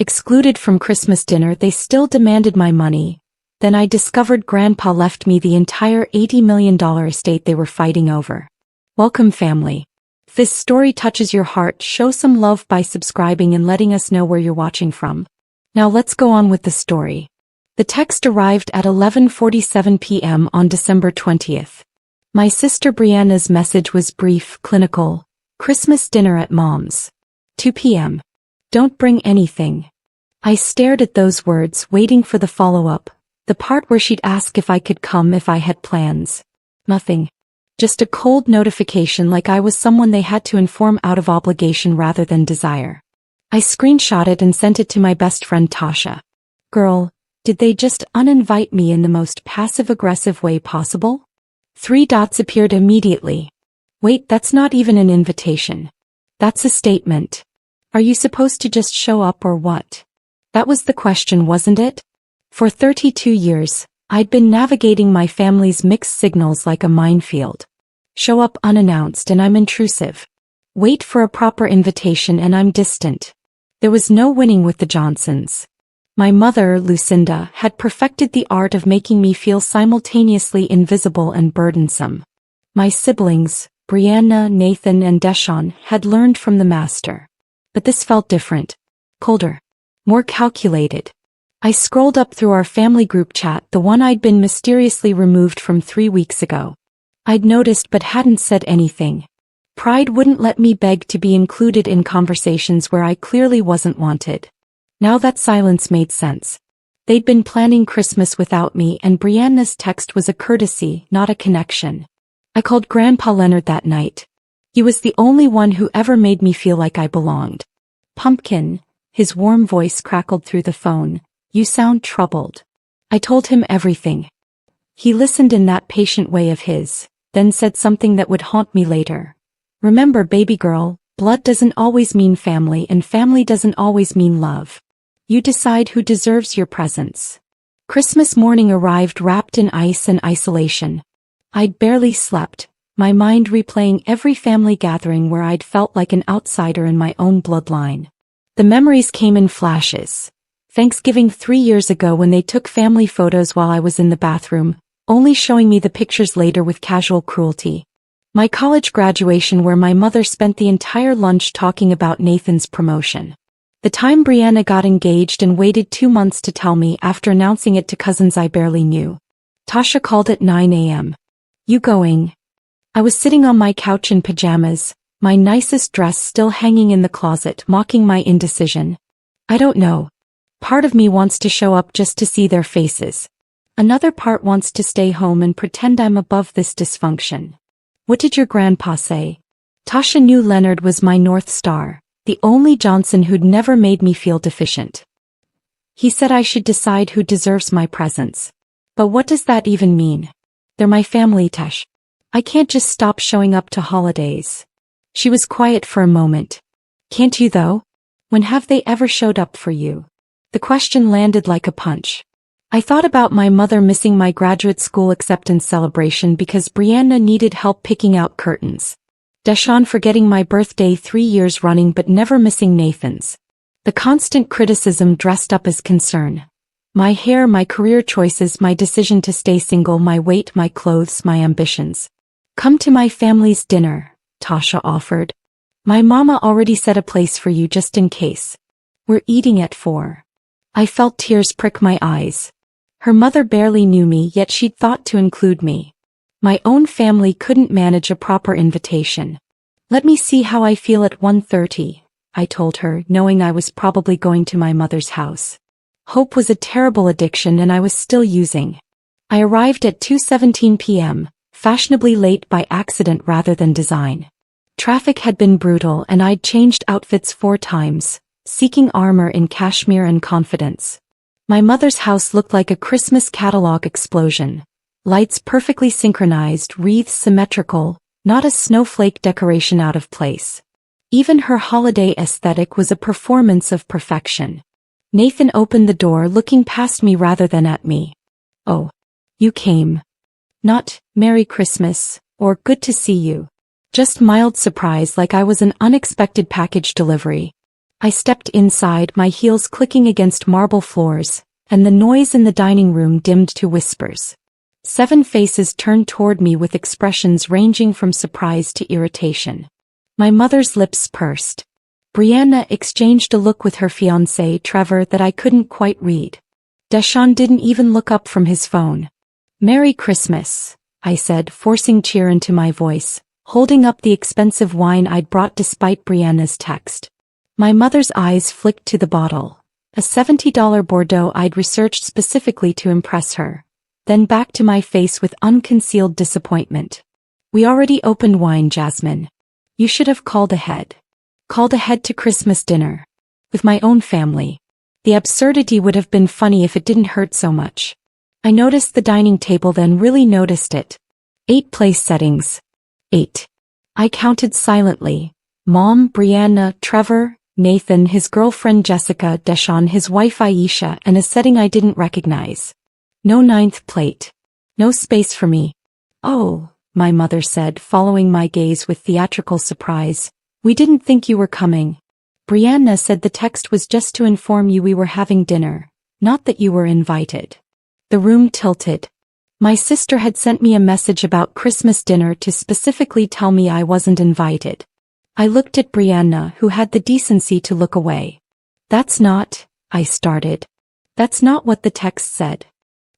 Excluded from Christmas dinner, they still demanded my money. Then I discovered Grandpa left me the entire $80 million estate they were fighting over. Welcome, family. If this story touches your heart, show some love by subscribing and letting us know where you're watching from. Now let's go on with the story. The text arrived at 11:47 p.m. on December 20th. My sister Brianna's message was brief, clinical. Christmas dinner at Mom's. 2 p.m. Don't bring anything. I stared at those words, waiting for the follow-up, the part where she'd ask if I could come if I had plans. Nothing. Just a cold notification, like I was someone they had to inform out of obligation rather than desire. I screenshot it and sent it to my best friend Tasha. Girl, did they just uninvite me in the most passive-aggressive way possible? 3 dots appeared immediately. Wait, that's not even an invitation. That's a statement. Are you supposed to just show up or what? That was the question, wasn't it? For 32 years, I'd been navigating my family's mixed signals like a minefield. Show up unannounced and I'm intrusive. Wait for a proper invitation and I'm distant. There was no winning with the Johnsons. My mother, Lucinda, had perfected the art of making me feel simultaneously invisible and burdensome. My siblings, Brianna, Nathan, and Deshawn, had learned from the master. But this felt different. Colder. More calculated. I scrolled up through our family group chat, the one I'd been mysteriously removed from 3 weeks ago. I'd noticed but hadn't said anything. Pride wouldn't let me beg to be included in conversations where I clearly wasn't wanted. Now that silence made sense. They'd been planning Christmas without me, and Brianna's text was a courtesy, not a connection. I called Grandpa Leonard that night. He was the only one who ever made me feel like I belonged. Pumpkin, his warm voice crackled through the phone. You sound troubled. I told him everything. He listened in that patient way of his, then said something that would haunt me later. Remember, baby girl, blood doesn't always mean family, and family doesn't always mean love. You decide who deserves your presence. Christmas morning arrived wrapped in ice and isolation. I'd barely slept, my mind replaying every family gathering where I'd felt like an outsider in my own bloodline. The memories came in flashes. Thanksgiving 3 years ago when they took family photos while I was in the bathroom, only showing me the pictures later with casual cruelty. My college graduation where my mother spent the entire lunch talking about Nathan's promotion. The time Brianna got engaged and waited 2 months to tell me after announcing it to cousins I barely knew. Tasha called at 9 a.m. You going? I was sitting on my couch in pajamas, my nicest dress still hanging in the closet, mocking my indecision. I don't know. Part of me wants to show up just to see their faces. Another part wants to stay home and pretend I'm above this dysfunction. What did your grandpa say? Tasha knew Leonard was my North Star, the only Johnson who'd never made me feel deficient. He said I should decide who deserves my presence. But what does that even mean? They're my family, Tesh. I can't just stop showing up to holidays. She was quiet for a moment. Can't you though? When have they ever showed up for you? The question landed like a punch. I thought about my mother missing my graduate school acceptance celebration because Brianna needed help picking out curtains. Deshawn forgetting my birthday 3 years running but never missing Nathan's. The constant criticism dressed up as concern. My hair, my career choices, my decision to stay single, my weight, my clothes, my ambitions. Come to my family's dinner, Tasha offered. My mama already set a place for you just in case. We're eating at 4. I felt tears prick my eyes. Her mother barely knew me, yet she'd thought to include me. My own family couldn't manage a proper invitation. Let me see how I feel at 1:30, I told her, knowing I was probably going to my mother's house. Hope was a terrible addiction and I was still using. I arrived at 2:17 p.m., fashionably late by accident rather than design. Traffic had been brutal and I'd changed outfits 4 times, seeking armor in cashmere and confidence. My mother's house looked like a Christmas catalog explosion. Lights perfectly synchronized, wreaths symmetrical, not a snowflake decoration out of place. Even her holiday aesthetic was a performance of perfection. Nathan opened the door, looking past me rather than at me. Oh. You came. Not, Merry Christmas, or good to see you. Just mild surprise, like I was an unexpected package delivery. I stepped inside, my heels clicking against marble floors, and the noise in the dining room dimmed to whispers. 7 faces turned toward me with expressions ranging from surprise to irritation. My mother's lips pursed. Brianna exchanged a look with her fiancé, Trevor, that I couldn't quite read. Deshaun didn't even look up from his phone. "Merry Christmas," I said, forcing cheer into my voice, holding up the expensive wine I'd brought despite Brianna's text. My mother's eyes flicked to the bottle, a $70 Bordeaux I'd researched specifically to impress her, then back to my face with unconcealed disappointment. "We already opened wine, Jasmine. You should have called ahead." Called ahead to Christmas dinner. With my own family. The absurdity would have been funny if it didn't hurt so much. I noticed the dining table, then really noticed it. 8 place settings. 8. I counted silently. Mom, Brianna, Trevor, Nathan, his girlfriend Jessica, Deshaun, his wife Aisha, and a setting I didn't recognize. No 9th plate. No space for me. "Oh," my mother said, following my gaze with theatrical surprise. "We didn't think you were coming. Brianna said the text was just to inform you we were having dinner, not that you were invited." The room tilted. My sister had sent me a message about Christmas dinner to specifically tell me I wasn't invited. I looked at Brianna, who had the decency to look away. "That's not," I started. "That's not what the text said."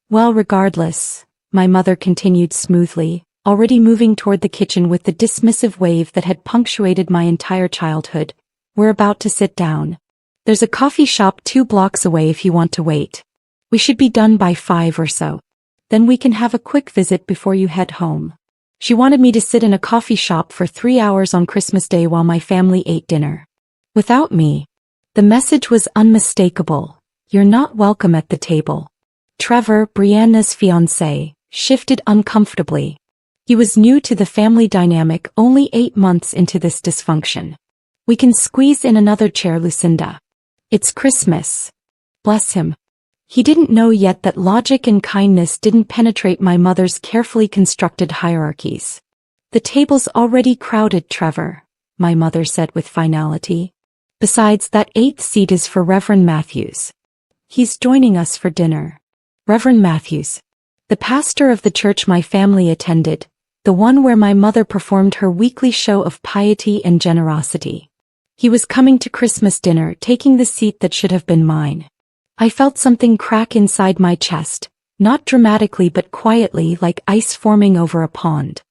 "Well, regardless," my mother continued smoothly, already moving toward the kitchen with the dismissive wave that had punctuated my entire childhood. "We're about to sit down. There's a coffee shop 2 blocks away if you want to wait. We should be done by 5 or so. Then we can have a quick visit before you head home." She wanted me to sit in a coffee shop for 3 hours on Christmas Day while my family ate dinner. Without me. The message was unmistakable. "You're not welcome at the table." Trevor, Brianna's fiancé, shifted uncomfortably. He was new to the family dynamic, only 8 months into this dysfunction. "We can squeeze in another chair, Lucinda. It's Christmas." Bless him. He didn't know yet that logic and kindness didn't penetrate my mother's carefully constructed hierarchies. "The table's already crowded, Trevor," my mother said with finality. "Besides, that 8th seat is for Reverend Matthews. He's joining us for dinner." Reverend Matthews. The pastor of the church my family attended. The one where my mother performed her weekly show of piety and generosity. He was coming to Christmas dinner, taking the seat that should have been mine. I felt something crack inside my chest, not dramatically but quietly, like ice forming over a pond.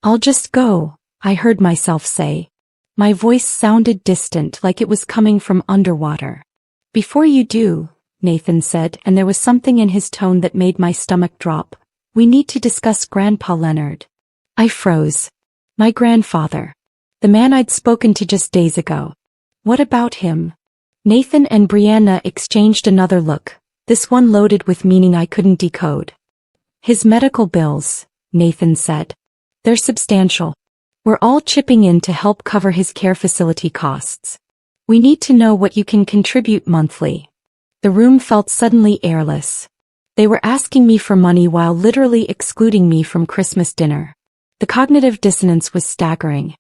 "I'll just go," I heard myself say. My voice sounded distant, like it was coming from underwater. "Before you do," Nathan said, and there was something in his tone that made my stomach drop, "we need to discuss Grandpa Leonard." I froze. My grandfather. The man I'd spoken to just days ago. What about him? Nathan and Brianna exchanged another look, this one loaded with meaning I couldn't decode. "His medical bills," Nathan said. "They're substantial. We're all chipping in to help cover his care facility costs. We need to know what you can contribute monthly." The room felt suddenly airless. They were asking me for money while literally excluding me from Christmas dinner. The cognitive dissonance was staggering.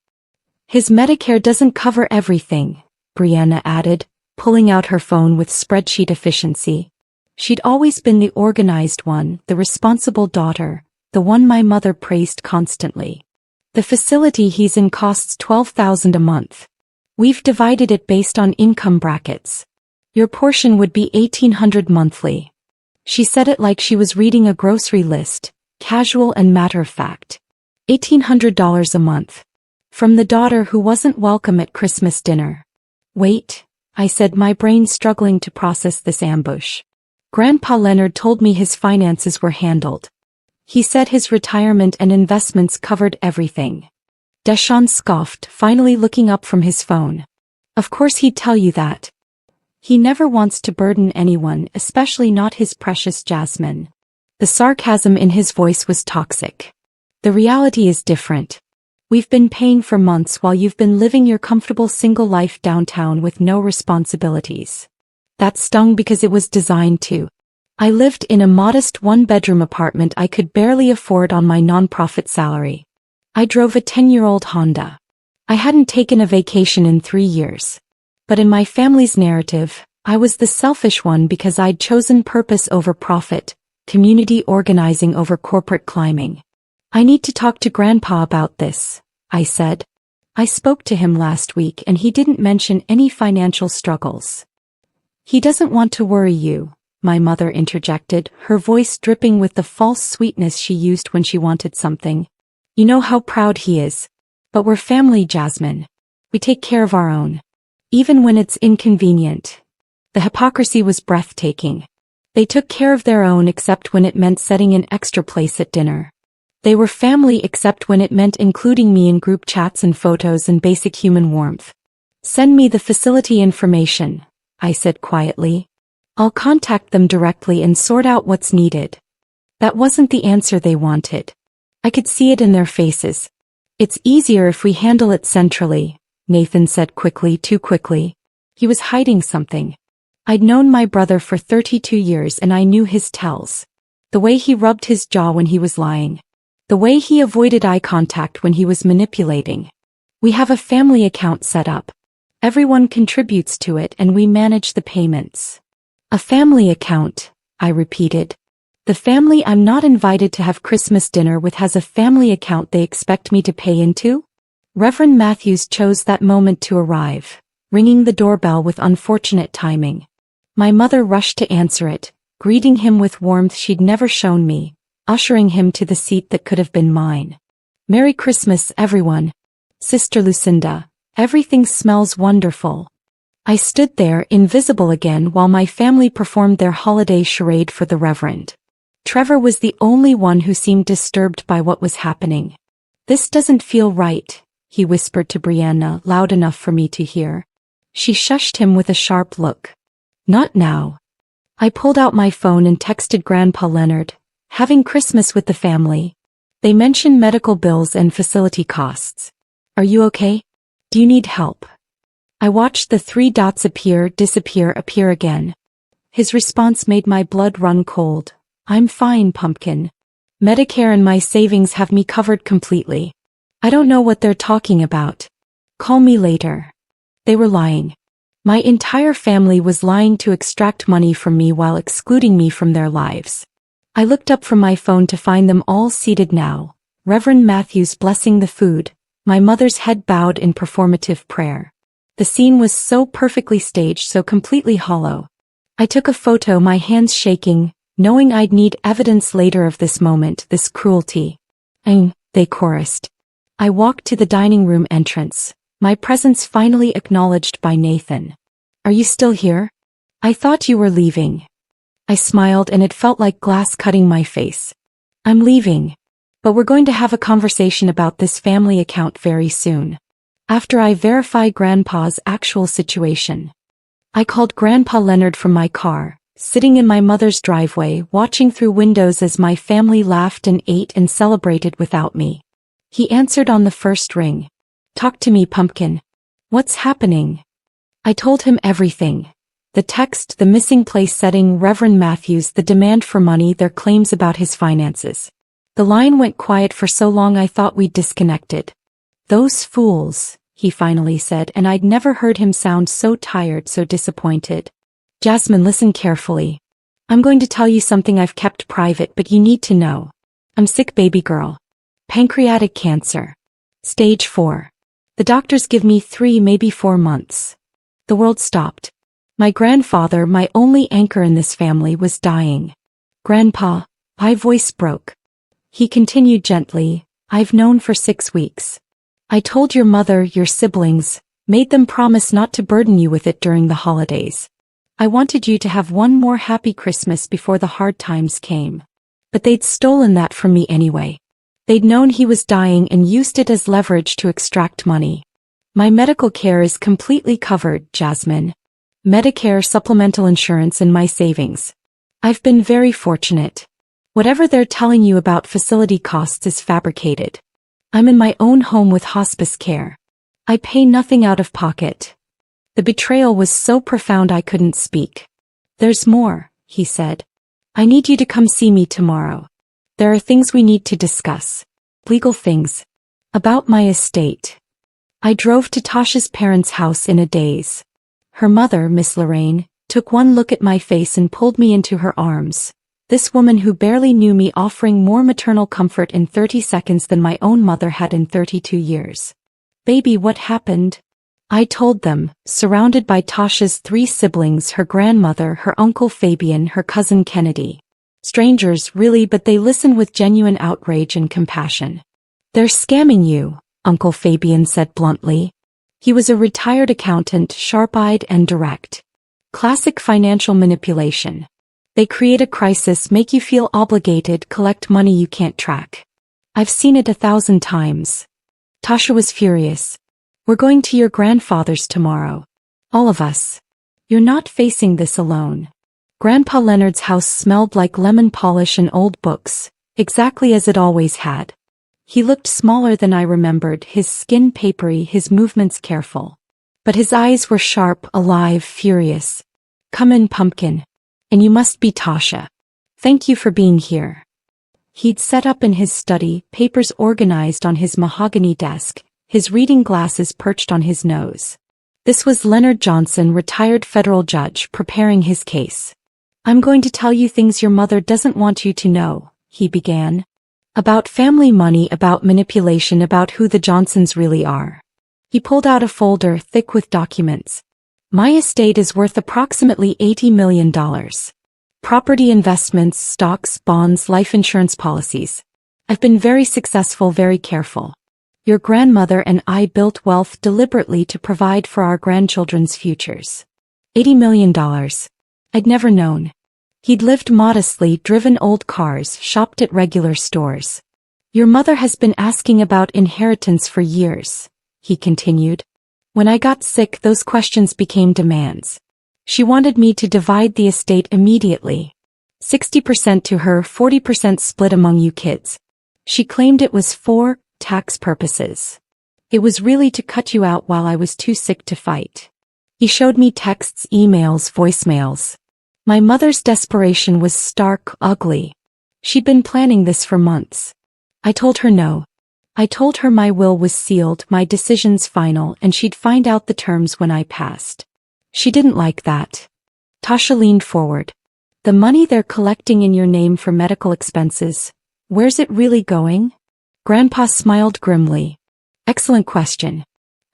"His Medicare doesn't cover everything," Brianna added, pulling out her phone with spreadsheet efficiency. She'd always been the organized one, the responsible daughter, the one my mother praised constantly. "The facility he's in costs $12,000 a month. We've divided it based on income brackets. Your portion would be $1,800 monthly." She said it like she was reading a grocery list, casual and matter-of-fact. $1,800 a month. From the daughter who wasn't welcome at Christmas dinner. "Wait," I said, my brain struggling to process this ambush. "Grandpa Leonard told me his finances were handled. He said his retirement and investments covered everything." Deshaun scoffed, finally looking up from his phone. "Of course he'd tell you that. He never wants to burden anyone, especially not his precious Jasmine." The sarcasm in his voice was toxic. "The reality is different. We've been paying for months while you've been living your comfortable single life downtown with no responsibilities." That stung because it was designed to. I lived in a modest 1-bedroom apartment I could barely afford on my nonprofit salary. I drove a 10-year-old Honda. I hadn't taken a vacation in 3 years. But in my family's narrative, I was the selfish one because I'd chosen purpose over profit, community organizing over corporate climbing. I need to talk to Grandpa about this, I said. I spoke to him last week and he didn't mention any financial struggles. He doesn't want to worry you, my mother interjected, her voice dripping with the false sweetness she used when she wanted something. You know how proud he is. But we're family, Jasmine. We take care of our own. Even when it's inconvenient. The hypocrisy was breathtaking. They took care of their own except when it meant setting an extra place at dinner. They were family except when it meant including me in group chats and photos and basic human warmth. Send me the facility information, I said quietly. I'll contact them directly and sort out what's needed. That wasn't the answer they wanted. I could see it in their faces. It's easier if we handle it centrally, Nathan said quickly, too quickly. He was hiding something. I'd known my brother for 32 years and I knew his tells. The way he rubbed his jaw when he was lying. The way he avoided eye contact when he was manipulating. We have a family account set up. Everyone contributes to it and we manage the payments. A family account, I repeated. The family I'm not invited to have Christmas dinner with has a family account they expect me to pay into? Reverend Matthews chose that moment to arrive, ringing the doorbell with unfortunate timing. My mother rushed to answer it, greeting him with warmth she'd never shown me, ushering him to the seat that could have been mine. Merry Christmas, everyone. Sister Lucinda, everything smells wonderful. I stood there, invisible again, while my family performed their holiday charade for the Reverend. Trevor was the only one who seemed disturbed by what was happening. This doesn't feel right, he whispered to Brianna, loud enough for me to hear. She shushed him with a sharp look. Not now. I pulled out my phone and texted Grandpa Leonard, having Christmas with the family. They mentioned medical bills and facility costs. Are you okay? Do you need help? I watched the 3 dots disappear again. His response made my blood run cold. I'm fine, Pumpkin. Medicare and my savings have me covered completely. I don't know what they're talking about. Call me later. They were lying. My entire family was lying to extract money from me while excluding me from their lives. I looked up from my phone to find them all seated now, Reverend Matthews blessing the food, my mother's head bowed in performative prayer. The scene was so perfectly staged, so completely hollow. I took a photo, my hands shaking, knowing I'd need evidence later of this moment, this cruelty. They chorused. I walked to the dining room entrance, my presence finally acknowledged by Nathan. Are you still here? I thought you were leaving. I smiled and it felt like glass cutting my face. I'm leaving. But we're going to have a conversation about this family account very soon. After I verify Grandpa's actual situation. I called Grandpa Leonard from my car, sitting in my mother's driveway, watching through windows as my family laughed and ate and celebrated without me. He answered on the first ring. Talk to me, Pumpkin. What's happening? I told him everything. The text, the missing place setting, Reverend Matthews, the demand for money, their claims about his finances. The line went quiet for so long I thought we'd disconnected. Those fools, he finally said, and I'd never heard him sound so tired, so disappointed. Jasmine, listen carefully. I'm going to tell you something I've kept private, but you need to know. I'm sick, baby girl. Pancreatic cancer. Stage 4. The doctors give me 3, maybe 4 months. The world stopped. My grandfather, my only anchor in this family, was dying. Grandpa, my voice broke. He continued gently, I've known for 6 weeks. I told your mother, your siblings, made them promise not to burden you with it during the holidays. I wanted you to have one more happy Christmas before the hard times came. But they'd stolen that from me anyway. They'd known he was dying and used it as leverage to extract money. My medical care is completely covered, Jasmine. Medicare, supplemental insurance, and my savings. I've been very fortunate. Whatever they're telling you about facility costs is fabricated. I'm in my own home with hospice care. I pay nothing out of pocket. The betrayal was so profound I couldn't speak. There's more, he said. I need you to come see me tomorrow. There are things we need to discuss. Legal things. About my estate. I drove to Tasha's parents' house in a daze. Her mother, Miss Lorraine, took one look at my face and pulled me into her arms. This woman who barely knew me offering more maternal comfort in 30 seconds than my own mother had in 32 years. Baby, what happened? I told them, surrounded by Tasha's 3 siblings, her grandmother, her uncle Fabian, her cousin Kennedy. Strangers, really, but they listen with genuine outrage and compassion. They're scamming you, Uncle Fabian said bluntly. He was a retired accountant, sharp-eyed and direct. Classic financial manipulation. They create a crisis, make you feel obligated, collect money you can't track. I've seen it 1,000 times. Tasha was furious. We're going to your grandfather's tomorrow. All of us. You're not facing this alone. Grandpa Leonard's house smelled like lemon polish and old books, exactly as it always had. He looked smaller than I remembered, his skin papery, his movements careful. But his eyes were sharp, alive, furious. Come in, pumpkin. And you must be Tasha. Thank you for being here. He'd set up in his study, papers organized on his mahogany desk, his reading glasses perched on his nose. This was Leonard Johnson, retired federal judge, preparing his case. I'm going to tell you things your mother doesn't want you to know, he began. About family money, about manipulation, about who the Johnsons really are. He pulled out a folder thick with documents. My estate is worth approximately $80 million. Property, investments, stocks, bonds, life insurance policies. I've been very successful, very careful. Your grandmother and I built wealth deliberately to provide for our grandchildren's futures. $80 million. I'd never known. He'd lived modestly, driven old cars, shopped at regular stores. Your mother has been asking about inheritance for years, he continued. When I got sick, those questions became demands. She wanted me to divide the estate immediately. 60% to her, 40% split among you kids. She claimed it was for tax purposes. It was really to cut you out while I was too sick to fight. He showed me texts, emails, voicemails. My mother's desperation was stark, ugly. She'd been planning this for months. I told her no. I told her my will was sealed, my decisions final, and she'd find out the terms when I passed. She didn't like that. Tasha leaned forward. The money they're collecting in your name for medical expenses, where's it really going? Grandpa smiled grimly. Excellent question.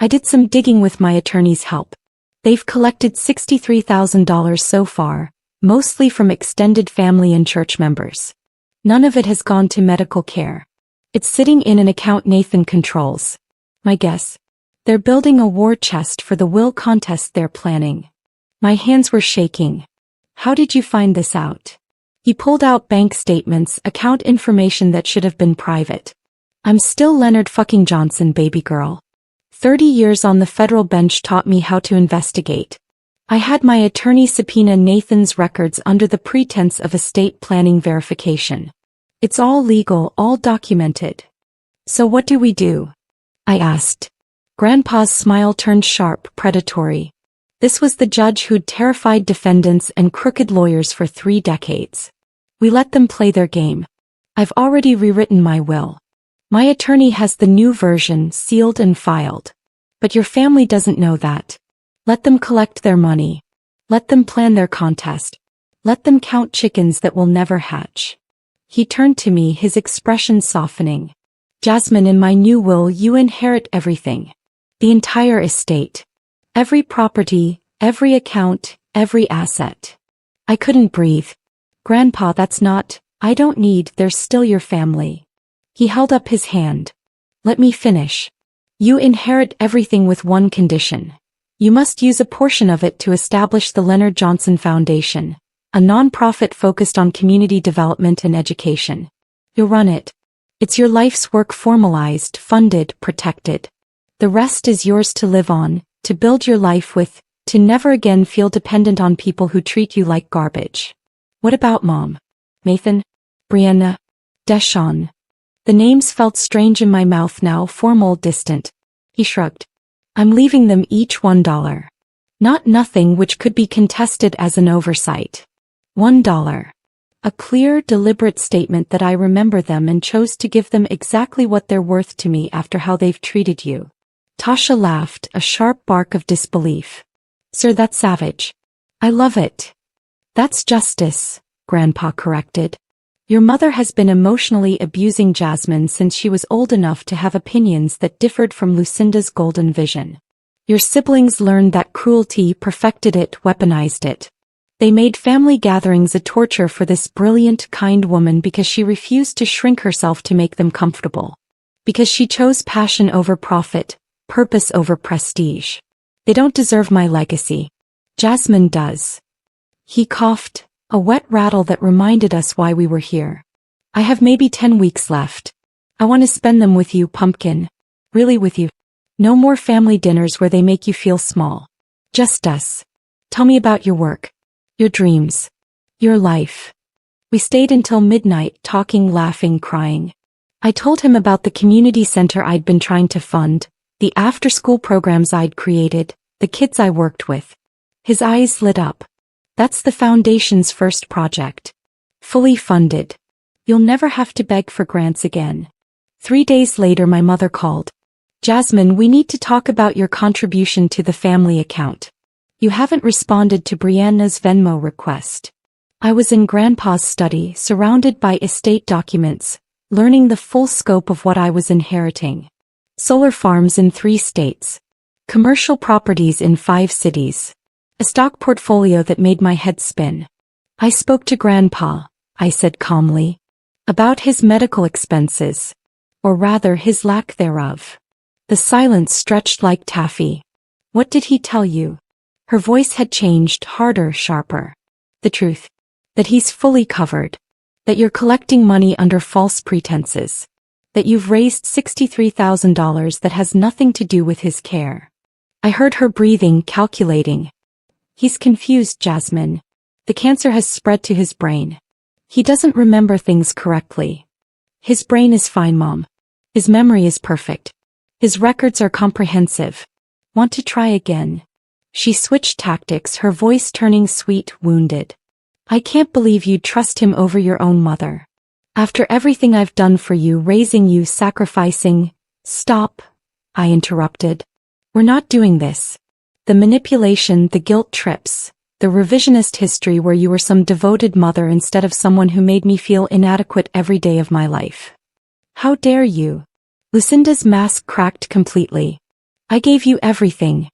I did some digging with my attorney's help. They've collected $63,000 so far, mostly from extended family and church members. None of it has gone to medical care. It's sitting in an account Nathan controls. My guess? They're building a war chest for the will contest they're planning. My hands were shaking. How did you find this out? He pulled out bank statements, account information that should have been private. I'm still Leonard fucking Johnson, baby girl. 30 years on the federal bench taught me how to investigate. I had my attorney subpoena Nathan's records under the pretense of estate planning verification. It's all legal, all documented. So what do we do? I asked. Grandpa's smile turned sharp, predatory. This was the judge who'd terrified defendants and crooked lawyers for 3 decades. We let them play their game. I've already rewritten my will. My attorney has the new version, sealed and filed. But your family doesn't know that. Let them collect their money. Let them plan their contest. Let them count chickens that will never hatch. He turned to me, his expression softening. Jasmine, in my new will you inherit everything. The entire estate. Every property, every account, every asset. I couldn't breathe. Grandpa, that's not, I don't need, they're still your family. He held up his hand. Let me finish. You inherit everything with one condition. You must use a portion of it to establish the Leonard Johnson Foundation, a non-profit focused on community development and education. You'll run it. It's your life's work, formalized, funded, protected. The rest is yours to live on, to build your life with, to never again feel dependent on people who treat you like garbage. What about Mom? Nathan? Brianna? Deshawn? The names felt strange in my mouth now, formal, distant. He shrugged. I'm leaving them each $1. Not nothing which could be contested as an oversight. $1. A clear, deliberate statement that I remember them and chose to give them exactly what they're worth to me after how they've treated you. Tasha laughed, a sharp bark of disbelief. Sir, that's savage. I love it. That's justice, Grandpa corrected. Your mother has been emotionally abusing Jasmine since she was old enough to have opinions that differed from Lucinda's golden vision. Your siblings learned that cruelty, perfected it, weaponized it. They made family gatherings a torture for this brilliant, kind woman because she refused to shrink herself to make them comfortable. Because she chose passion over profit, purpose over prestige. They don't deserve my legacy. Jasmine does. He coughed, a wet rattle that reminded us why we were here. I have maybe 10 weeks left. I want to spend them with you, Pumpkin. Really with you. No more family dinners where they make you feel small. Just us. Tell me about your work. Your dreams. Your life. We stayed until midnight, talking, laughing, crying. I told him about the community center I'd been trying to fund, the after-school programs I'd created, the kids I worked with. His eyes lit up. That's the Foundation's first project. Fully funded. You'll never have to beg for grants again. 3 days later my mother called. Jasmine, we need to talk about your contribution to the family account. You haven't responded to Brianna's Venmo request. I was in Grandpa's study, surrounded by estate documents, learning the full scope of what I was inheriting. Solar farms in 3 states. Commercial properties in 5 cities. A stock portfolio that made my head spin. I spoke to Grandpa, I said calmly, about his medical expenses. Or rather his lack thereof. The silence stretched like taffy. What did he tell you? Her voice had changed, harder, sharper. The truth. That he's fully covered. That you're collecting money under false pretenses. That you've raised $63,000 that has nothing to do with his care. I heard her breathing, calculating. He's confused, Jasmine. The cancer has spread to his brain. He doesn't remember things correctly. His brain is fine, Mom. His memory is perfect. His records are comprehensive. Want to try again? She switched tactics, her voice turning sweet, wounded. I can't believe you'd trust him over your own mother. After everything I've done for you, raising you, sacrificing. Stop, I interrupted. We're not doing this. The manipulation, the guilt trips, the revisionist history where you were some devoted mother instead of someone who made me feel inadequate every day of my life. How dare you? Lucinda's mask cracked completely. I gave you everything.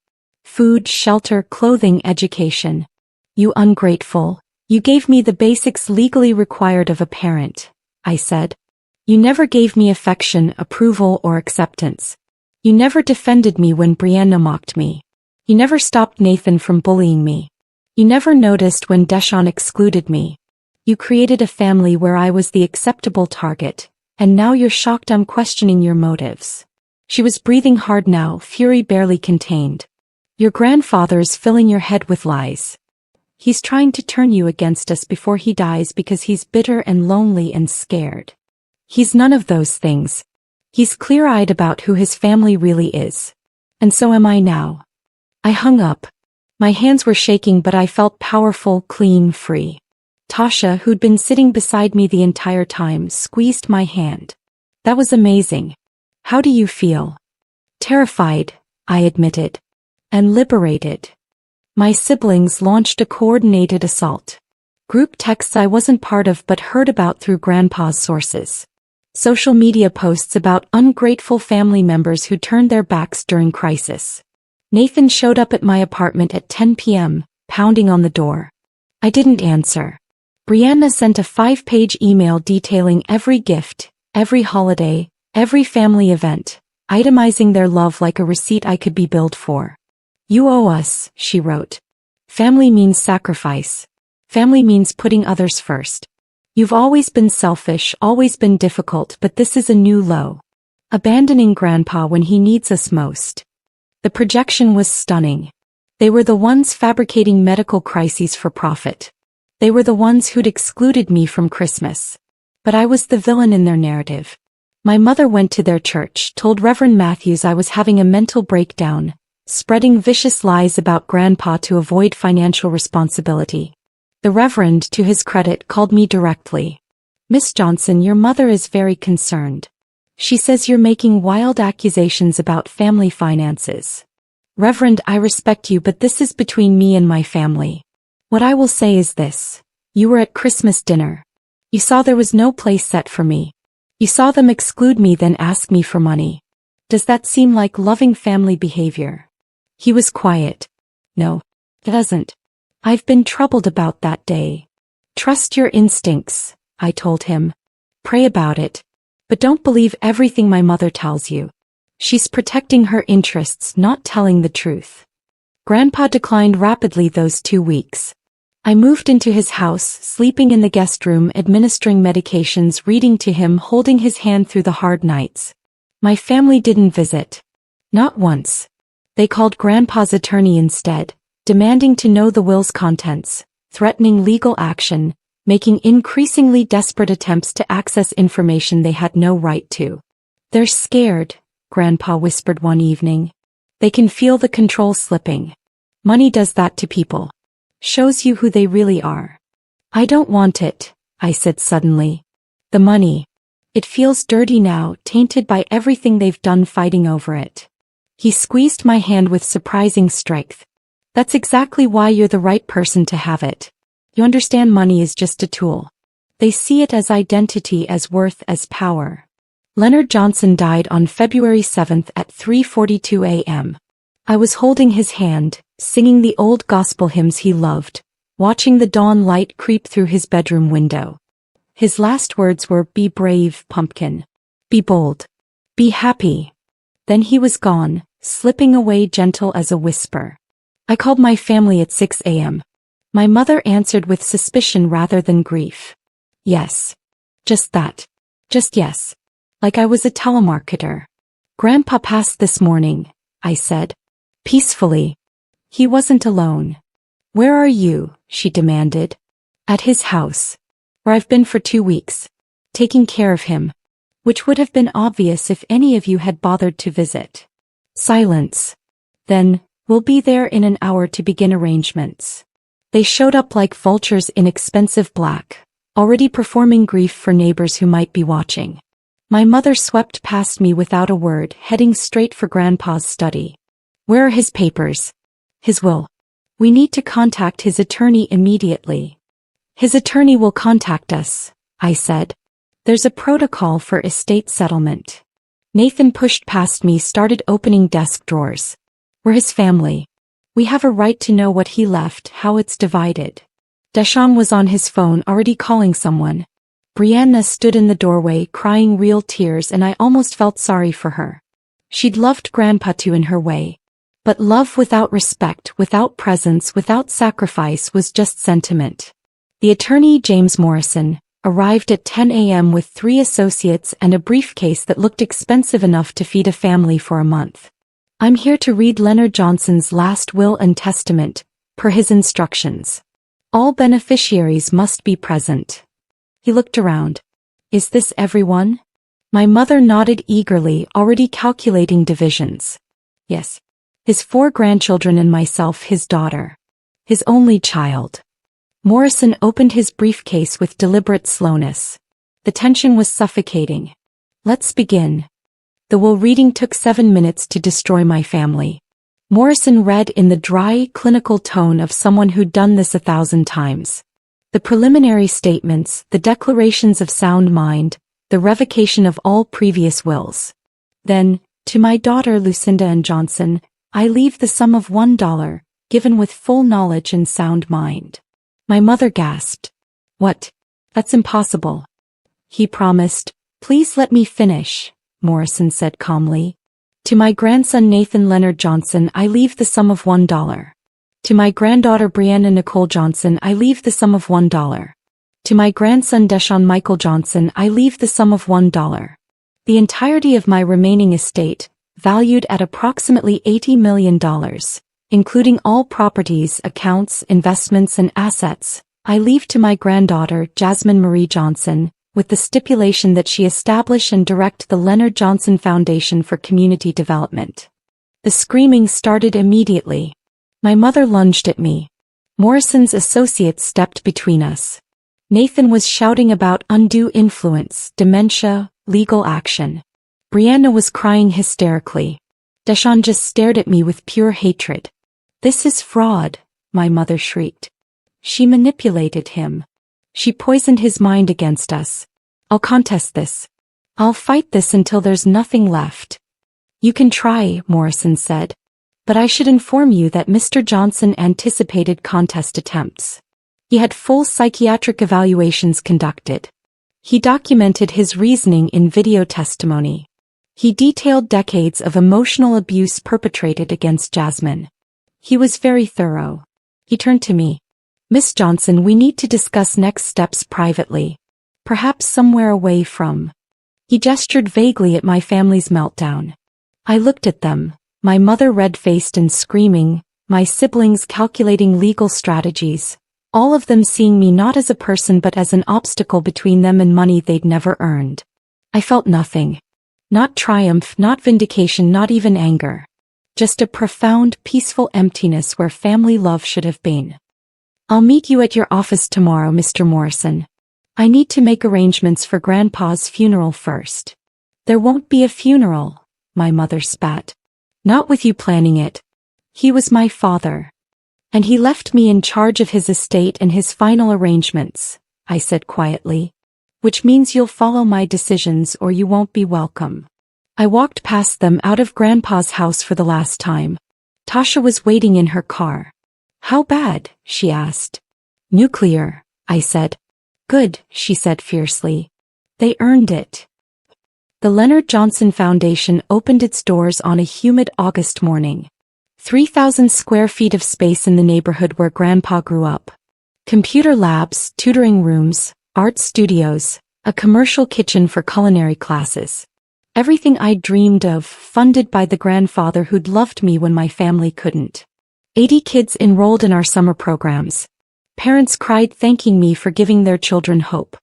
Food, shelter, clothing, education. You ungrateful. You gave me the basics legally required of a parent, I said. You never gave me affection, approval, or acceptance. You never defended me when Brianna mocked me. You never stopped Nathan from bullying me. You never noticed when Deshawn excluded me. You created a family where I was the acceptable target, and now you're shocked I'm questioning your motives. She was breathing hard now, fury barely contained. Your grandfather's filling your head with lies. He's trying to turn you against us before he dies because he's bitter and lonely and scared. He's none of those things. He's clear-eyed about who his family really is. And so am I now. I hung up. My hands were shaking, but I felt powerful, clean, free. Tasha, who'd been sitting beside me the entire time, squeezed my hand. That was amazing. How do you feel? Terrified, I admitted. And liberated. My siblings launched a coordinated assault. Group texts I wasn't part of but heard about through Grandpa's sources. Social media posts about ungrateful family members who turned their backs during crisis. Nathan showed up at my apartment at 10 p.m., pounding on the door. I didn't answer. Brianna sent a 5-page email detailing every gift, every holiday, every family event, itemizing their love like a receipt I could be billed for. You owe us, she wrote. Family means sacrifice. Family means putting others first. You've always been selfish, always been difficult, but this is a new low. Abandoning Grandpa when he needs us most. The projection was stunning. They were the ones fabricating medical crises for profit. They were the ones who'd excluded me from Christmas. But I was the villain in their narrative. My mother went to their church, told Reverend Matthews I was having a mental breakdown, spreading vicious lies about Grandpa to avoid financial responsibility. The Reverend, to his credit, called me directly. Miss Johnson, your mother is very concerned. She says you're making wild accusations about family finances. Reverend, I respect you, but this is between me and my family. What I will say is this. You were at Christmas dinner. You saw there was no place set for me. You saw them exclude me, then ask me for money. Does that seem like loving family behavior? He was quiet. No, it doesn't. I've been troubled about that day. Trust your instincts, I told him. Pray about it. But don't believe everything my mother tells you. She's protecting her interests, not telling the truth. Grandpa declined rapidly those 2 weeks. I moved into his house, sleeping in the guest room, administering medications, reading to him, holding his hand through the hard nights. My family didn't visit. Not once. They called Grandpa's attorney instead, demanding to know the will's contents, threatening legal action, making increasingly desperate attempts to access information they had no right to. They're scared, Grandpa whispered one evening. They can feel the control slipping. Money does that to people. Shows you who they really are. I don't want it, I said suddenly. The money. It feels dirty now, tainted by everything they've done fighting over it. He squeezed my hand with surprising strength. That's exactly why you're the right person to have it. You understand money is just a tool. They see it as identity, as worth, as power. Leonard Johnson died on February 7th at 3:42 a.m. I was holding his hand, singing the old gospel hymns he loved, watching the dawn light creep through his bedroom window. His last words were, "Be brave, pumpkin. Be bold. Be happy." Then he was gone, slipping away gentle as a whisper. I called my family at 6 a.m. My mother answered with suspicion rather than grief. Yes. Just that. Just yes. Like I was a telemarketer. Grandpa passed this morning, I said. Peacefully. He wasn't alone. Where are you? She demanded. At his house. Where I've been for 2 weeks. Taking care of him. Which would have been obvious if any of you had bothered to visit. Silence. Then, we'll be there in an hour to begin arrangements. They showed up like vultures in expensive black, already performing grief for neighbors who might be watching. My mother swept past me without a word, heading straight for Grandpa's study. Where are his papers? His will. We need to contact his attorney immediately. His attorney will contact us, I said. There's a protocol for estate settlement. Nathan pushed past me, started opening desk drawers. We're his family. We have a right to know what he left, how it's divided. Deshawn was on his phone, already calling someone. Brianna stood in the doorway, crying real tears, and I almost felt sorry for her. She'd loved Grandpa too in her way. But love without respect, without presence, without sacrifice was just sentiment. The attorney, James Morrison, arrived at 10 a.m. with 3 associates and a briefcase that looked expensive enough to feed a family for a month. I'm here to read Leonard Johnson's last will and testament, per his instructions. All beneficiaries must be present. He looked around. Is this everyone? My mother nodded eagerly, already calculating divisions. Yes. His 4 grandchildren and myself, his daughter. His only child. Morrison opened his briefcase with deliberate slowness. The tension was suffocating. Let's begin. The will reading took 7 minutes to destroy my family. Morrison read in the dry, clinical tone of someone who'd done this 1,000 times. The preliminary statements, the declarations of sound mind, the revocation of all previous wills. Then, to my daughter Lucinda and Johnson, I leave the sum of $1, given with full knowledge and sound mind. My mother gasped. What? That's impossible. He promised. Please let me finish, Morrison said calmly. To my grandson Nathan Leonard Johnson, I leave the sum of $1. To my granddaughter Brianna Nicole Johnson, I leave the sum of $1. To my grandson Deshawn Michael Johnson, I leave the sum of $1. The entirety of my remaining estate, valued at approximately $80 million, including all properties, accounts, investments and assets, I leave to my granddaughter Jasmine Marie Johnson, with the stipulation that she establish and direct the Leonard Johnson Foundation for Community Development. The screaming started immediately. My mother lunged at me. Morrison's associates stepped between us. Nathan was shouting about undue influence, dementia, legal action. Brianna was crying hysterically. Deshaun just stared at me with pure hatred. This is fraud, my mother shrieked. She manipulated him. She poisoned his mind against us. I'll contest this. I'll fight this until there's nothing left. You can try, Morrison said. But I should inform you that Mr. Johnson anticipated contest attempts. He had full psychiatric evaluations conducted. He documented his reasoning in video testimony. He detailed decades of emotional abuse perpetrated against Jasmine. He was very thorough. He turned to me. Miss Johnson, we need to discuss next steps privately. Perhaps somewhere away from. He gestured vaguely at my family's meltdown. I looked at them, my mother red-faced and screaming, my siblings calculating legal strategies, all of them seeing me not as a person but as an obstacle between them and money they'd never earned. I felt nothing. Not triumph, not vindication, not even anger. Just a profound, peaceful emptiness where family love should have been. I'll meet you at your office tomorrow, Mr. Morrison. I need to make arrangements for Grandpa's funeral first. There won't be a funeral, my mother spat. Not with you planning it. He was my father. And he left me in charge of his estate and his final arrangements, I said quietly. Which means you'll follow my decisions or you won't be welcome. I walked past them out of Grandpa's house for the last time. Tasha was waiting in her car. How bad? She asked. Nuclear, I said. Good, she said fiercely. They earned it. The Leonard Johnson Foundation opened its doors on a humid August morning. 3,000 square feet of space in the neighborhood where Grandpa grew up. Computer labs, tutoring rooms, art studios, a commercial kitchen for culinary classes. Everything I dreamed of, funded by the grandfather who'd loved me when my family couldn't. 80 kids enrolled in our summer programs. Parents cried thanking me for giving their children hope.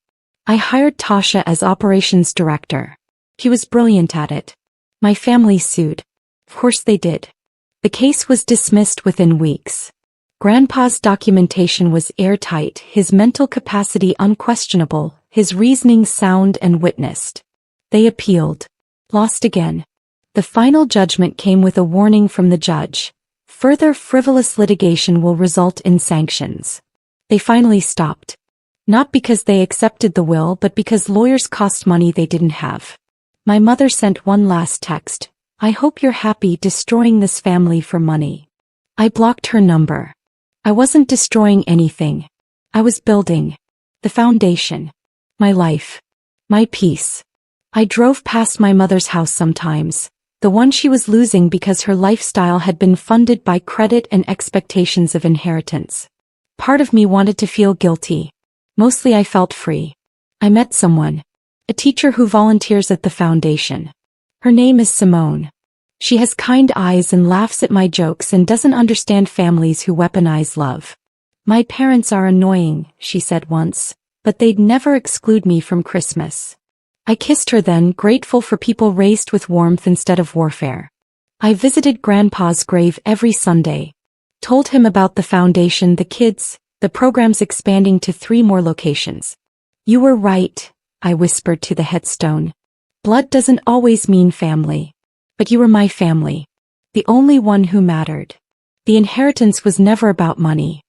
I hired Tasha as operations director. She was brilliant at it. My family sued. Of course they did. The case was dismissed within weeks. Grandpa's documentation was airtight, his mental capacity unquestionable, his reasoning sound and witnessed. They appealed. Lost again. The final judgment came with a warning from the judge. Further frivolous litigation will result in sanctions. They finally stopped. Not because they accepted the will but because lawyers cost money they didn't have. My mother sent one last text. I hope you're happy destroying this family for money. I blocked her number. I wasn't destroying anything. I was building. The foundation. My life. My peace. I drove past my mother's house sometimes, the one she was losing because her lifestyle had been funded by credit and expectations of inheritance. Part of me wanted to feel guilty. Mostly I felt free. I met someone. A teacher who volunteers at the foundation. Her name is Simone. She has kind eyes and laughs at my jokes and doesn't understand families who weaponize love. My parents are annoying, she said once, but they'd never exclude me from Christmas. I kissed her then, grateful for people raised with warmth instead of warfare. I visited Grandpa's grave every Sunday. Told him about the foundation, the kids, the programs expanding to 3 more locations. You were right, I whispered to the headstone. Blood doesn't always mean family. But you were my family. The only one who mattered. The inheritance was never about money.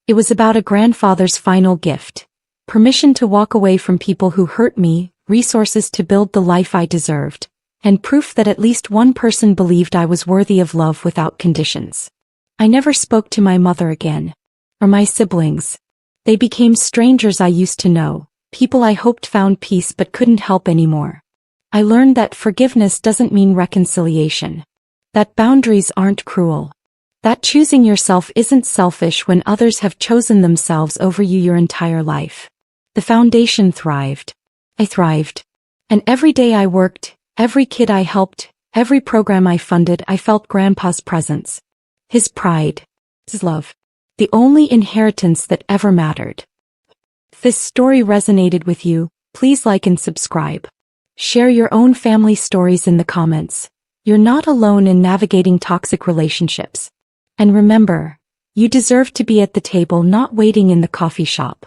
It was about a grandfather's final gift. Permission to walk away from people who hurt me, resources to build the life I deserved, and proof that at least one person believed I was worthy of love without conditions. I never spoke to my mother again. Or my siblings. They became strangers I used to know, people I hoped found peace but couldn't help anymore. I learned that forgiveness doesn't mean reconciliation. That boundaries aren't cruel. That choosing yourself isn't selfish when others have chosen themselves over you your entire life. The foundation thrived. I thrived. And every day I worked, every kid I helped, every program I funded, I felt Grandpa's presence. His pride. His love. The only inheritance that ever mattered. If this story resonated with you, please like and subscribe. Share your own family stories in the comments. You're not alone in navigating toxic relationships. And remember, you deserve to be at the table, not waiting in the coffee shop.